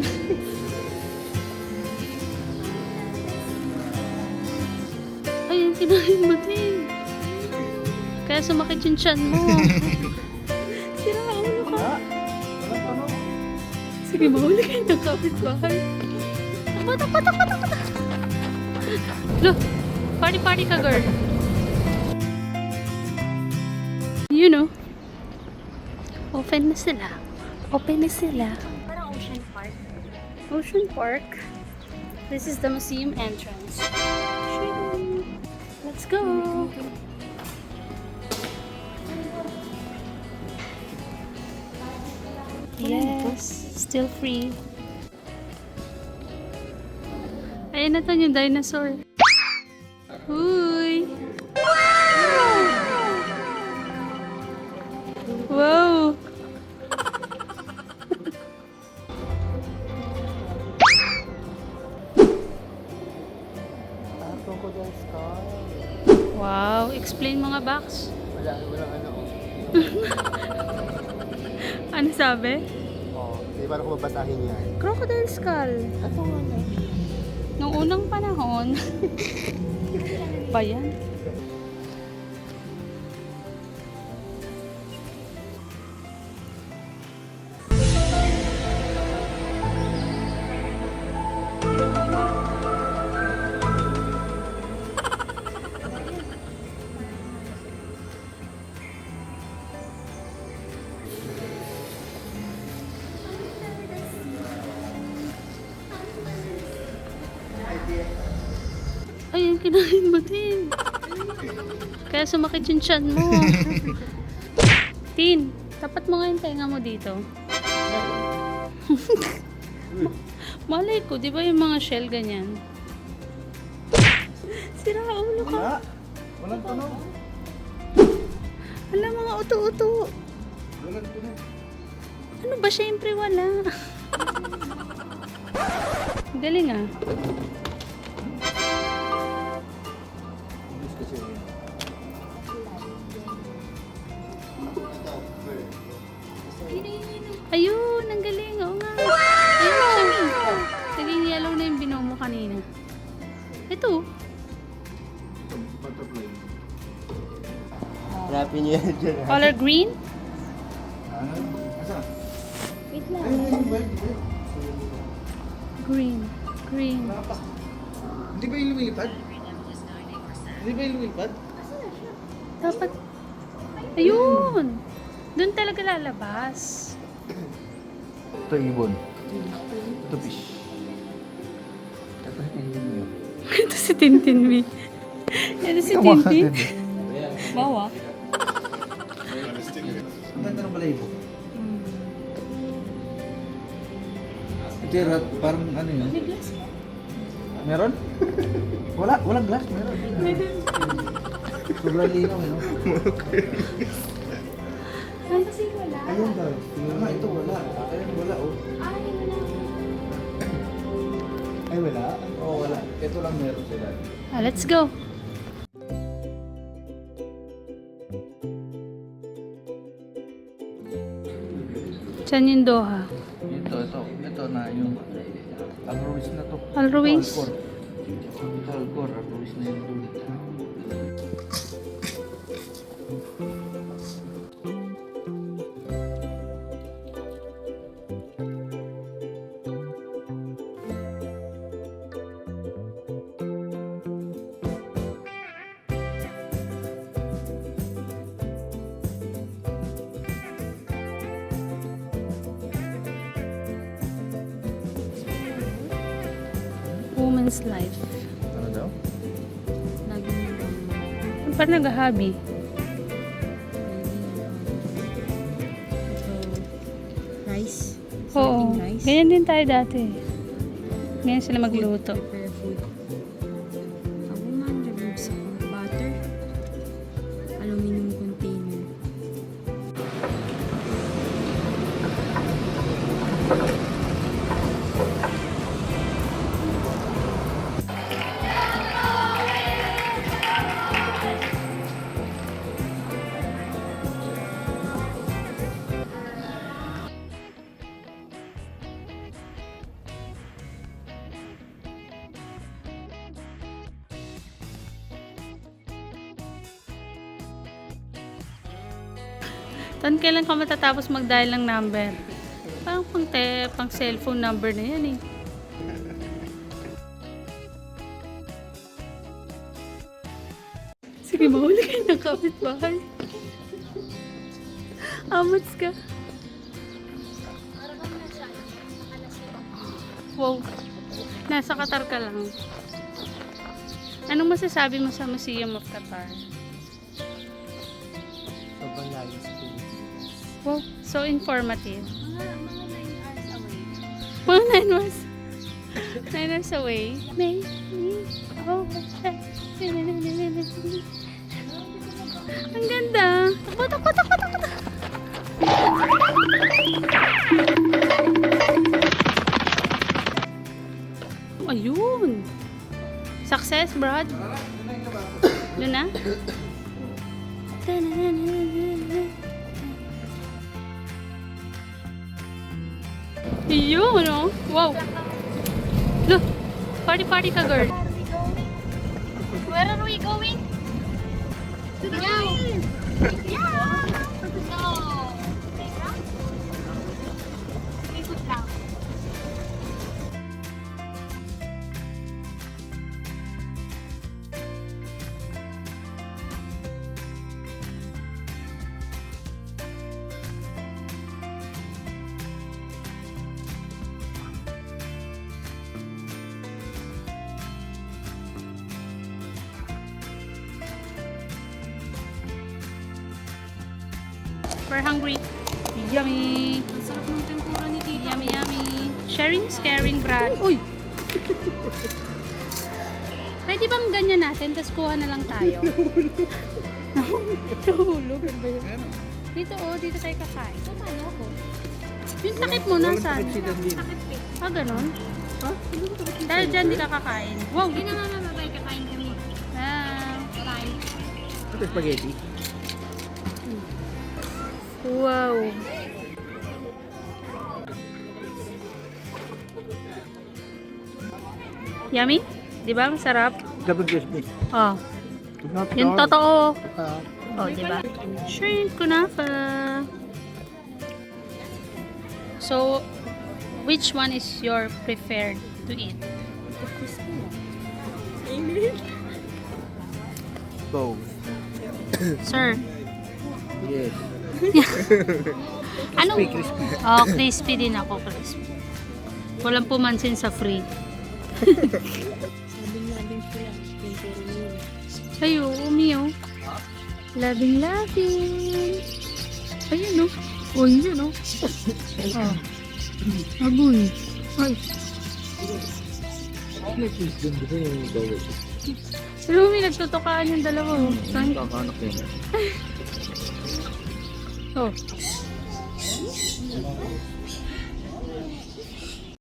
panahon. Ayun, kinain mo din. Kaya sumakit yung tiyan mo. Sira ulo ka. Sige, mahuli kayo ng kapitbahay. Patak, patak, patak, patak. Look, party-party ka, girl. You know, open na sila. Open na sila. Parang Ocean Park. Ocean Park. This is the museum entrance. Let's go. Yes, still free. Ayan na to yung dinosaur. Uy! Wow! Crocodile skull. Wow! Explain mga box. Walang ano. Ano sabi? Oh, di ba ko babasahin yan? Crocodile skull. Ito nga na. Nung unang panahon. Ba yan? Ayun, kinain mo din. Kaya sumakit yung tiyan mo. Tin, tapat mo nga yung tenga mo dito. Malay ko, di ba yung mga shell ganyan? Sira ulo ka. Wala. Walang tunog. Wala mga uto-uto. Walang tunog. Ano ba, syempre wala. Galing ah. Ibig kasi yun. Ayun, ang galing. Oo nga. Ayun, siya. Naging yellow na yung binom mo kanina. Ito. Butterfly. Hanapin niyo yan dyan. Color green. Asa? Wait lang. Green. Green. Hindi ba yung lumilipad? Hindi ba yung lumilipad? Dapat. Ayun. Doon talaga lalabas. Ito ibon. Ito fish. Ito ibon. Ito si Tintin, Mi. Ito si Tintin. Bawa. Ang ganda ng balayibo. Ito yung rat, parang ano yun? May glass ka? Meron? Wala, walang glass. Meron. Sobrang linaw, no? Ay, kasi wala. Ayun daw. Ah, ito wala. Ayun wala, oh. Ay, wala. Ay, wala? Oo, wala. Ito lang meron sila. Let's go. Saan yung Doha? Ito na yung Alruis na to. Alruis? Ito Alcor, Alruis na yung dulo. Woman's life. Ano daw? Parang nag-hobby. Rice. Oo. Serving rice. Ganyan din tayo dati. Ganyan sila magluto. Prepare food. Ako man, remove sa butter. Aluminum container. Tan kailan ka matatapos mag-dial ng number? Parang pang cellphone number na yan eh. Sige, mahuli kayo ng kapitbahay. Amats ka. Wow. Nasa Qatar ka lang. Anong masasabi mo sa Museum of Qatar? Sobrang layo sa Pilipinas. Wow, so informative. Mga 9 hours away. Mga 9 hours. 9 hours away. May ang ganda. Takbo, takbo, takbo, takbo. Ayun. Success, Brad. Doon na? Ayun, no? Wow. Look. Party ka, girl. Where are we going? To the moon! Yeah! No! Ikot lang. We're hungry. Yummy. Ang sarap ng tempura ni Tita. Yummy, yummy. Sharing is caring, Brad. Uy! Pwede bang ganyan natin, tapos kuha na lang tayo? Nahulog. Dito, dito tayo kakain. So, paano ako? Yung takip mo, nasaan? Sakit eh. Ah, ganon? Dahil dyan, di ka kakain. Wow! Hindi na mamabay, kakain kami. Ah. Kain. Ito spaghetti. Wow! Yummy? Di ba? Masarap? Double crispy. Oh. Yung totoo. Oh, di ba? Shrimp kunafa. So, which one is your preferred to eat? Both. Sir, Yes. ano? Crispy. Oh, crispy din ako, crispy. Walang pumansin sa free. Labing-labing sila. Tempura nila. Ayo, umiyo. Labing-labing. Ayun, no? Oh, yun, no? Oh. Agoy. Ay. May cheese dun. Gusto niyo yung double. Alam mo, may nagtutukaan yung dalawa. Oh. Saan? Kakanak yun. Oh.